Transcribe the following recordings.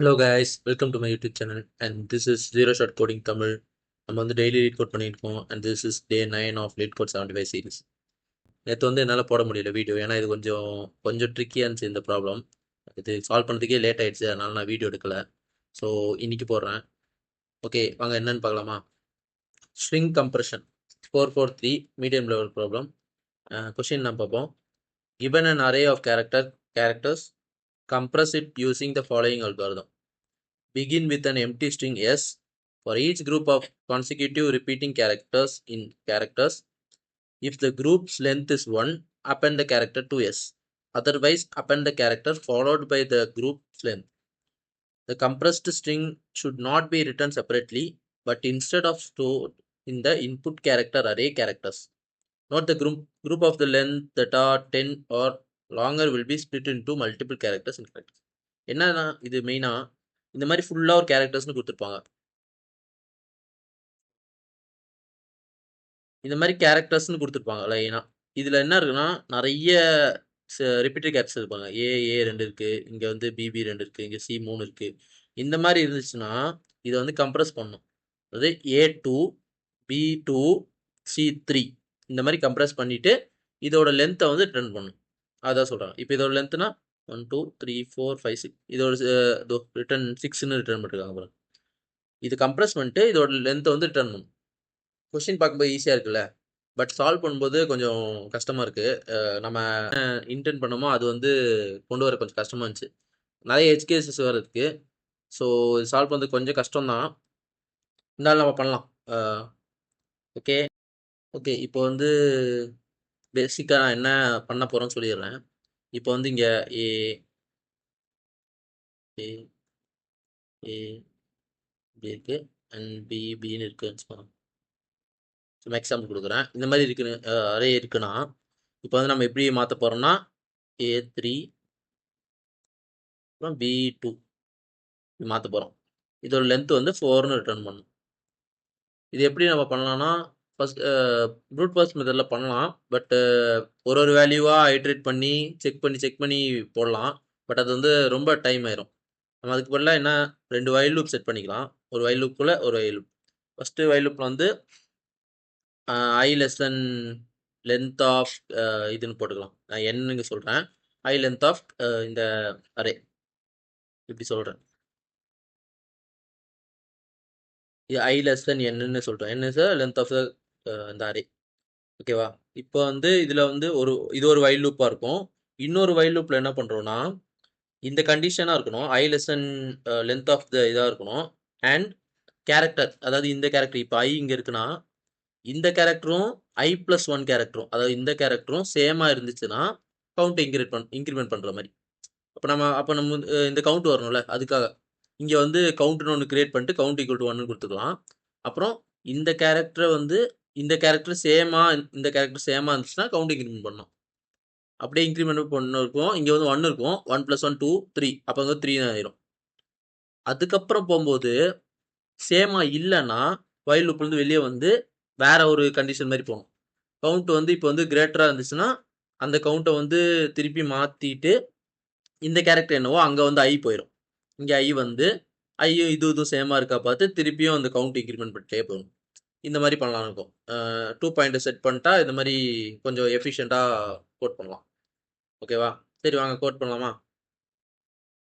Hello guys, welcome to my YouTube channel and this is Zero Shot Coding Tamil. நம்ம வந்து daily LeetCode பண்ணியிருக்கோம் and this is day 9 of LeetCode 75 series. நேற்று வந்து என்னால் போட முடியல video, ஏன்னா இது கொஞ்சம் கொஞ்சம் ட்ரிக்கியாக இருந்துச்சு இந்த ப்ராப்ளம். இது சால்வ் பண்ணுறதுக்கே லேட் ஆயிடுச்சு, அதனால நான் வீடியோ எடுக்கலை. ஸோ இன்னைக்கு போடுறேன். ஓகே, வாங்க என்னன்னு பார்க்கலாமா. String compression 443 medium level problem. Question நான் பார்ப்போம். Given an array of characters, compress it using the following algorithm. Begin with an empty string s. For each group of consecutive repeating characters in characters, if the group's length is 1, append the character to s. Otherwise, append the character followed by the group's length. The compressed string should not be written separately, but instead of stored in the input character array characters. Note the group of the length that are 10 or longer will be split into multiple characters in characters. என்னன்னா இது மெயினா இந்த மாதிரி ஃபுல்லாக ஒரு கேரக்டர்ஸ்னு கொடுத்துருப்பாங்க. இந்த மாதிரி கேரக்டர்ஸ்னு கொடுத்துருப்பாங்க லைனாக. இதில் என்ன இருக்குன்னா நிறைய ரிப்பீட்டட் கேரக்டர்ஸ் இருப்பாங்க. ஏ 2 இருக்குது, இங்கே வந்து பிபி 2 இருக்குது, இங்கே சி 3 இருக்குது. இந்த மாதிரி இருந்துச்சுன்னா இதை வந்து கம்ப்ரஸ் பண்ணணும். அதாவது A2 B2 C3 இந்த மாதிரி கம்ப்ரஸ் பண்ணிவிட்டு இதோட லென்த்தை வந்து ரிட்டர்ன் பண்ணணும். அதான் சொல்கிறாங்க. இப்போ இதோட லென்த்னா 1 2 3 4 5 6 இதோட ரிட்டர்ன் 6ன்னு ரிட்டர்ன் பண்ணிருக்காங்க பாருங்க. இது கம்ப்ரஸ் பண்ணிட்டு இதோட லென்த்தை வந்து ரிட்டர்ன் பண்ணணும். கொஸ்டின் பார்க்கும்போது ஈஸியாக இருக்குல்ல, பட் சால்வ் பண்ணும்போது கொஞ்சம் கஷ்டமாக இருக்குது. நம்ம இன்டென்ட் பண்ணோமோ அது வந்து கொண்டு வர கொஞ்சம் கஷ்டமாக இருந்துச்சு. நிறைய எட்ஜ் கேசஸ் வேறு இருக்குது. ஸோ இது சால்வ் பண்ணுறது கொஞ்சம் கஷ்டம்தான், இருந்தாலும் நம்ம பண்ணலாம். ஓகே ஓகே இப்போ வந்து பேசிக்காக நான் என்ன பண்ண போகிறேன்னு சொல்லிடுறேன். இப்போ வந்து இங்கே ஏ ஏ ஏ பி இருக்குது அண்ட் பின்னு இருக்குன்னு சொல்லலாம். சும்மா எக்ஸாம்பிள் கொடுக்குறேன். இந்த மாதிரி இருக்குன்னு அரே இருக்குன்னா இப்போ வந்து நம்ம எப்படி மாற்ற போகிறோம்னா A3 அப்புறம் B2 மாற்ற போகிறோம். இதோட லென்த் வந்து 4ன்னு ரிட்டர்ன் பண்ணணும். இது எப்படி நம்ம பண்ணலாம்னா ஃபஸ்ட் ப்ரூட் ஃபோர்ஸ் மெத்தடில் பண்ணலாம். பட்டு ஒரு வேல்யூவாக ஐட்ரேட் பண்ணி செக் பண்ணி போடலாம். பட் அது வந்து ரொம்ப டைம் ஆயிரும். நம்ம அதுக்கு பதிலாக என்ன 2 வைல் லூப் செட் பண்ணிக்கலாம். ஒரு வைல் லூப்புக்குள்ளே ஒரு வைல் லூப். ஃபஸ்ட்டு வைல் லூப்பில் வந்து ஐ லெஸ் தென் லென்த் ஆஃப் இதுன்னு போட்டுக்கலாம். நான் என்னங்க சொல்கிறேன். ஐ லென்த் ஆஃப் இந்த அரே இப்படி சொல்கிறேன். இது ஐ லெஸ் தென் என்னன்னு சொல்கிறேன். என்ன சார் லென்த் ஆஃப் இந்த அரே. ஓகேவா. இப்போ வந்து இதில் வந்து இது ஒரு வைல் லூப்பாக இருக்கும். இன்னொரு வைல் லூப்பில் என்ன பண்ணுறோன்னா இந்த கண்டிஷனாக இருக்கணும். I less than length of the இதாக இருக்கணும். அண்ட் கேரக்டர், அதாவது இந்த கேரக்டர் இப்போ ஐ இங்கே இருக்குன்னா இந்த கேரக்டரும் I+1 கேரக்டரும், அதாவது இந்த கேரக்டரும் சேமாக இருந்துச்சுன்னா கவுண்ட் இன்க்ரிமெண்ட் பண்ணுற மாதிரி. அப்போ நம்ம இந்த கவுண்ட் வரணும்ல, அதுக்காக இங்கே வந்து கவுண்ட்னு ஒன்று கிரியேட் பண்ணிட்டு கவுண்ட் ஈக்குவல் டு 1 கொடுத்துக்கலாம். அப்புறம் இந்த கேரக்டரை வந்து இந்த கேரக்டர் சேமாக இருந்துச்சுன்னா கவுண்ட் இன்க்ரிமெண்ட் பண்ணணும். அப்படியே இன்க்ரிமெண்ட் பண்ண இருக்கும். இங்கே வந்து 1 இருக்கும். 1 + 1 2 3 அப்போ வந்து 3 ஆயிரும். அதுக்கப்புறம் போகும்போது சேமாக இல்லைன்னா வைல் லூப்லேருந்து வெளியே வந்து வேற ஒரு கண்டிஷன் மாதிரி போகணும். கவுண்ட் வந்து இப்போ வந்து கிரேட்டராக இருந்துச்சுன்னா அந்த கவுண்ட்டை வந்து திருப்பி மாற்றிட்டு இந்த கேரக்டர் என்னவோ அங்கே வந்து ஐ போயிடும். இங்கே ஐ வந்து ஐயும் இதுவும் சேமாக இருக்கா பார்த்து திருப்பியும் அந்த கவுண்ட் இன்க்ரிமெண்ட் பண்ணிட்டே போகணும். இந்த மாதிரி பண்ணலாம் இருக்கும். 2 பாயிண்ட் செட் பண்ணிட்டா இந்த மாதிரி கொஞ்சம் எஃபிஷியண்ட்டாக கோட் பண்ணலாம். ஓகேவா. சரி வாங்க கோட் பண்ணலாமா.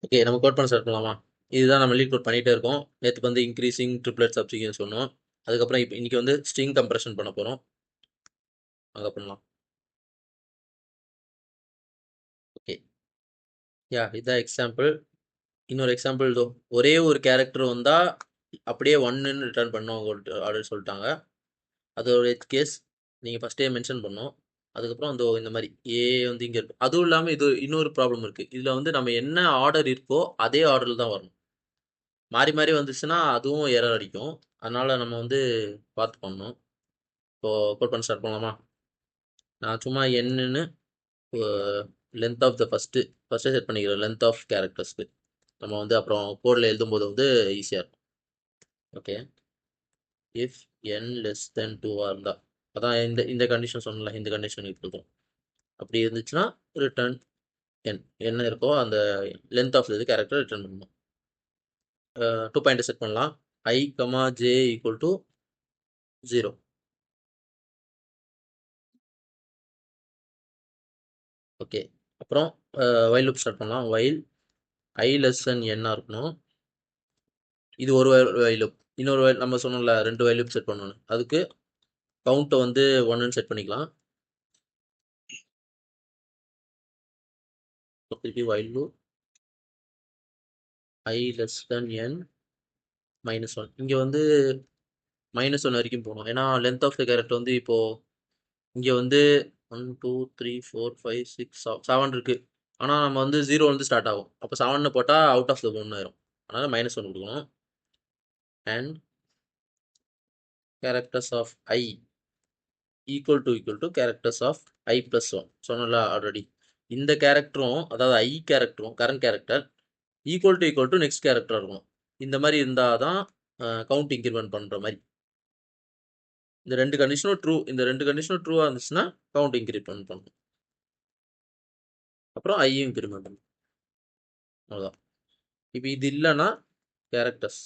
ஓகே நம்ம கோட் பண்ண ஸ்டார்ட் பண்ணலாமா. இதுதான் நம்ம லீட் கோட் பண்ணிகிட்டே இருக்கோம். நேற்று வந்து இன்க்ரீசிங் ட்ரிப்ளெட் சப்சிக்வன்ஸ் சொன்னோம். அதுக்கப்புறம் இப்போ இன்றைக்கி வந்து ஸ்ட்ரிங் கம்ப்ரெஷன் பண்ண போகிறோம். அங்கே பண்ணலாம். ஓகே இதான் எக்ஸாம்பிள். இன்னொரு எக்ஸாம்பிள் இதோ ஒரே ஒரு கேரக்டர் வந்தால் அப்படியே 1ன்னு ரிட்டர்ன் பண்ணோம் ஆல்ரெடி சொல்லிட்டாங்க. அதோட கேஸ் நீங்கள் ஃபஸ்ட்டே மென்ஷன் பண்ணோம். அதுக்கப்புறம் இந்த மாதிரி ஏ வந்து இங்கே இருக்கும். அதுவும் இல்லாமல் இது இன்னொரு ப்ராப்ளம் இருக்குது. இதில் வந்து நம்ம என்ன ஆர்டர் இருக்கோ அதே ஆர்டரில் தான் வரணும். மாறி மாறி வந்துச்சுன்னா அதுவும் எரர் அடிக்கும். அதனால் நம்ம வந்து பார்த்து பண்ணணும். இப்போது கோட் பண்ண ஸ்டார்ட் பண்ணலாமா. நான் சும்மா என்னன்னு லென்த் ஆஃப் த ஃபஸ்ட்டே செட் பண்ணிக்கிறேன். லென்த் ஆஃப் கேரக்டர்ஸ்க்கு நம்ம வந்து அப்புறம் கோடில் எழுதும்போது வந்து ஈஸியாக இருக்கும். Okay if n less than 2 இருந்தால் அதான் இந்த கண்டிஷன் சொன்னல, இந்த கண்டிஷன் இருக்கும். அப்படி இருந்துச்சுன்னா ரிட்டர்ன் n என்ன இருக்கோ அந்த லென்த் ஆஃப் இது கேரக்டர் ரிட்டர்ன் பண்ணணும். டூ பாயிண்ட் செட் பண்ணலாம். I, j equal to 0. Okay. அப்புறம் வைல் லூப் ஸ்டார்ட் பண்ணலாம். While I less than n இருக்கணும். இது ஒரு வைல் லூப். இன்னொரு while நம்ம சொன்னோம்ல 2 வைல் லூப் செட் பண்ணணும். அதுக்கு கவுண்ட்டை வந்து 1ன்னு செட் பண்ணிக்கலாம். திருப்பி while loop I less than n -1. இங்கே வந்து -1 வரைக்கும் போகணும். ஏன்னா லென்த் ஆஃப் த கேரக்டர் வந்து இப்போ இங்கே வந்து 1 2 3 4 5 6 7 இருக்கு. ஆனால் நம்ம வந்து 0 வந்து ஸ்டார்ட் ஆகும். அப்போ 7ன்னு போட்டால் அவுட் ஆஃப் த ஒன் ஆயிரும். அதனால -1 கொடுக்கணும். And characters of I equal to characters of I + 1 சொன்னல ஆல்ரெடி. இந்த கேரக்டரும் அதாவது I கேரக்டரும் current character equal to next character இருக்கும். இந்த மாதிரி இருந்தால் தான் கவுண்ட் இன்க்ரிமெண்ட் பண்ணுற மாதிரி. இந்த 2 கண்டிஷனும் ட்ரூ. இந்த 2 கண்டிஷனும் ட்ரூவாக இருந்துச்சுன்னா கவுண்ட் இன்க்ரிமெண்ட் பண்ணணும். அப்புறம் ஐயும் இன்க்ரிமெண்ட் பண்ணணும். அவ்வளோதான். இப்போ இது இல்லைன்னா கேரக்டர்ஸ்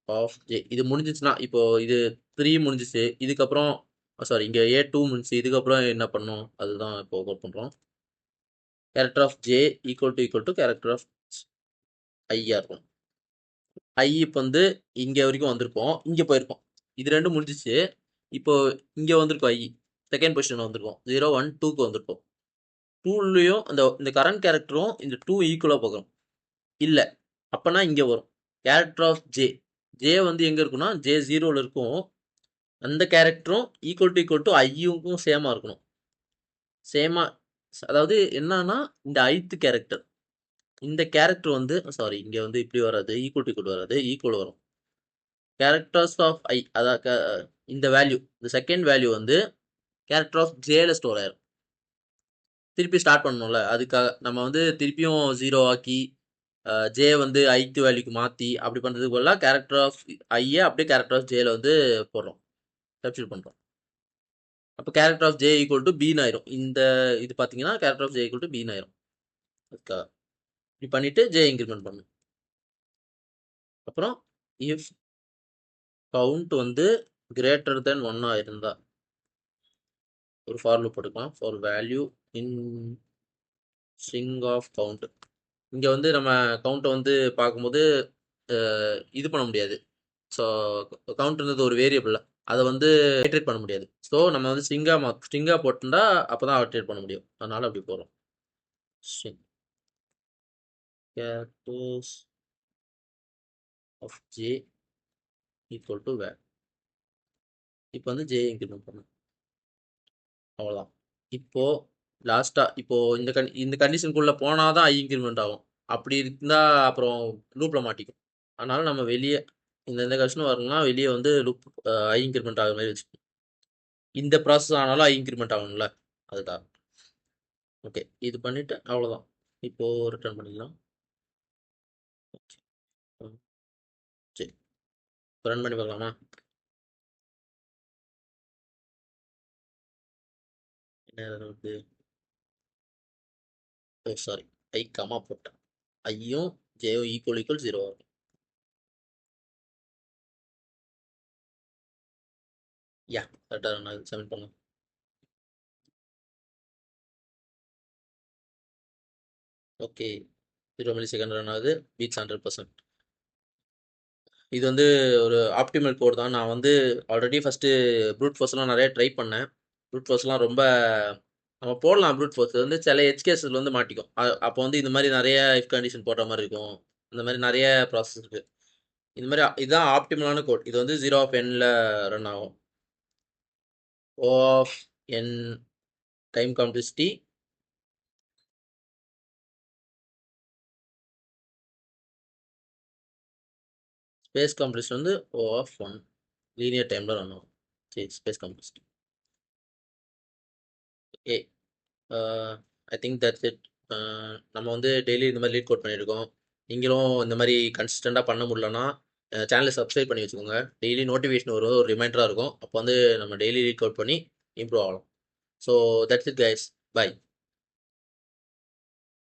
ஆஃப் ஜே இது முடிஞ்சிச்சுன்னா இப்போ இது 3 முடிஞ்சிச்சு. இதுக்கப்புறம் சாரி இங்கே A2 முடிஞ்சிச்சு. இதுக்கப்புறம் என்ன பண்ணணும் அதுதான் இப்போ ஒர்க் பண்ணுறோம். Character of J equal to character of ஐயா இருக்கும். ஐ இப்போ வந்து இங்கே வரைக்கும் வந்திருக்கோம். இங்கே போயிருக்கோம். இது ரெண்டும் முடிஞ்சிச்சு. இப்போ இங்கே வந்திருக்கோம். ஐ செகண்ட் பொசிஷன் வந்திருக்கோம். 0 1 2க்கு வந்திருக்கோம். 2லையும் இந்த கரண்ட் கேரக்டரும் இந்த 2 ஈக்குவலாக பார்க்குறோம். இல்லை அப்போனா இங்கே வரும் கேரக்டர் ஆஃப் ஜே. ஜே வந்து எங்கே இருக்குன்னா ஜே 0வில் இருக்கும். அந்த கேரக்டரும் ஈக்குவல் டு ஐயுக்கும் சேமாக இருக்கணும். சேமாக அதாவது என்னன்னா இந்த ஐத்து கேரக்டர் இந்த கேரக்டர் வந்து சாரி இங்கே வந்து இப்படி வராது. ஈக்குவல் வராது. ஈக்குவல் வரும். கேரக்டர்ஸ் ஆஃப் ஐ அதான் இந்த வேல்யூ இந்த செகண்ட் வேல்யூ வந்து கேரக்டர் ஆஃப் ஜேல ஸ்டோர் ஆயிரும். திருப்பி ஸ்டார்ட் பண்ணணும்ல அதுக்காக நம்ம வந்து திருப்பியும் 0 ஆக்கி ஜே வந்து ஐத்து வேல்யூக்கு மாற்றி அப்படி பண்ணுறதுக்கு பதிலாக கேரக்டர் ஆஃப் ஐயை அப்படியே கேரக்டர் ஆஃப் ஜேல வந்து போடுறோம். சப்ஸ்டியூட் பண்ணுறோம். அப்போ character of J equal to பின்னு ஆயிரும். இந்த இது பார்த்தீங்கன்னா character of J equal to பின்னு ஆயிரும். அதுக்காக இப்படி பண்ணிவிட்டு ஜே இன்க்ரிமெண்ட் பண்ணணும். அப்புறம் இஃப் கவுண்ட் வந்து கிரேட்டர் தென் 1 இருந்தா ஒரு ஃபார் லூப் போட்டுக்கலாம். For value in string of count. இங்கே வந்து நம்ம கவுண்ட்டை வந்து பார்க்கும்போது இது பண்ண முடியாது. ஸோ கவுண்ட்ன்றது ஒரு வேரியபிள் அதை வந்து ஐட்ரேட் பண்ண முடியாது. ஸோ நம்ம வந்து ஸ்ட்ரிங்காக போட்டுட்டா அப்போ தான் ஐட்ரேட் பண்ண முடியும். அதனால அப்படி போகிறோம். String characters of J equal to where. இப்போ வந்து ஜே இன்க்ரிமெண்ட் பண்ணணும். அவ்வளோதான். இப்போ லாஸ்ட்டாக இப்போ இந்த கண்டிஷனுக்குள்ளே போனால் தான் ஐ இன்க்ரிமெண்ட் ஆகும். அப்படி இருந்தால் அப்புறம் லூப்பில் மாட்டிக்கும். அதனால நம்ம வெளியே இந்த கண்டிஷன் வரணும்னா வெளியே வந்து லூப் ஐ இன்க்ரிமெண்ட் ஆகிற மாதிரி வச்சுக்கணும். இந்த ப்ராசஸ் ஆனாலும் ஐ இன்க்ரிமெண்ட் ஆகணும்ல அதுக்காக. ஓகே இது பண்ணிவிட்டு அவ்வளோதான். இப்போது ரிட்டர்ன் பண்ணிடலாம். ஓகே சரி ரன் பண்ணி பார்க்கலாமா? என்ன வந்து ஓ சாரி ஐ கமா போட்டேன். ஐயும் ஜேயும் ஈக்குவல் 0 ஆகும். யா கரெக்டாக நான் சப்மிட் பண்ணேன். ஓகே 0 மில்லி-செகண்ட் ரன் ஆகுது. பீட்ஸ் 100%. இது வந்து ஒரு ஆப்டிமல் கோட் தான். நான் வந்து ஆல்ரெடி ஃபஸ்ட்டு ப்ரூட் ஃபோர்ஸ்லாம் நிறைய ட்ரை பண்ணேன். ப்ரூட் ஃபோர்ஸ்லாம் ரொம்ப நம்ம போடலாம். ப்ரூட் ஃபோர்ஸ் வந்து சில எஜ்கேஸில் வந்து மாட்டிக்கும். அப்போ வந்து இந்த மாதிரி நிறைய இஃப் கண்டிஷன் போடுற மாதிரி இருக்கும். இந்த மாதிரி நிறைய ப்ராசஸ் இருக்குது. இந்த மாதிரி இதுதான் ஆப்டிமலான கோட். இது வந்து 0 ஆஃப் என்ல ரன் ஆகும். O of n time complexity space complexity வந்து O ஆஃப் 1 லீனியர் டைமில் ரன் ஆகும். சரி space complexity. Okay I think that's it. நம்ம வந்து டெய்லி இந்த மாதிரி லீட் கோட் பண்ணியிருக்கோம். நீங்களும் இந்த மாதிரி கன்சிஸ்டண்ட்டாக பண்ண முடியலன்னா சேனலை சப்ஸ்கிரைப் பண்ணி வச்சுக்கோங்க. டெய்லி நோட்டிஃபிகேஷன் வரும். ஒரு ரிமைண்டராக இருக்கும். அப்போ வந்து நம்ம டெய்லி லீட் கோட் பண்ணி இம்ப்ரூவ் ஆகலாம். So that's it guys. By.